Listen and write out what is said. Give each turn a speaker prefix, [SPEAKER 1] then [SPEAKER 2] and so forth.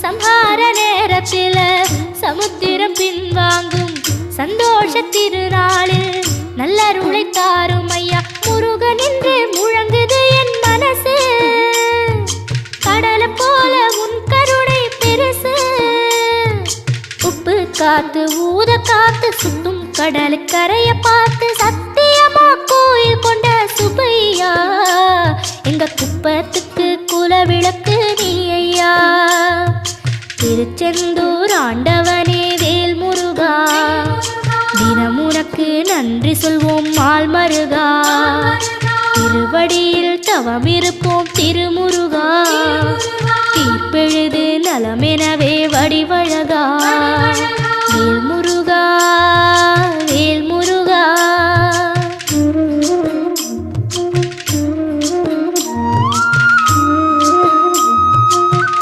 [SPEAKER 1] சம்ஹார நேரத்தில சமுத்திரம் பின்வாங்கும் சந்தோஷ திருநாளில் நல்லருளை தாரும் ஐயா முருகன் என்று முழங்குது என் மனசு கடலை போல உன் கருணை பெருசு உப்பு காத்து ஊத காத்து சுத்தும் கடலு கரைய பார்த்து சத்தியமா கோயில் கொண்ட சுபையா எங்க குப்பத்துக்கு குலவிளக்கு நீ ஐயா திருச்செந்தூர் ஆண்டவனே வேல் முருகா தினம் உனக்கு நன்றி சொல்வோம் மால் மருகா திருவடியில் தவம் இருப்போம் திருமுருகா தீர்ப்பெழுது நலமெனவே வடிவ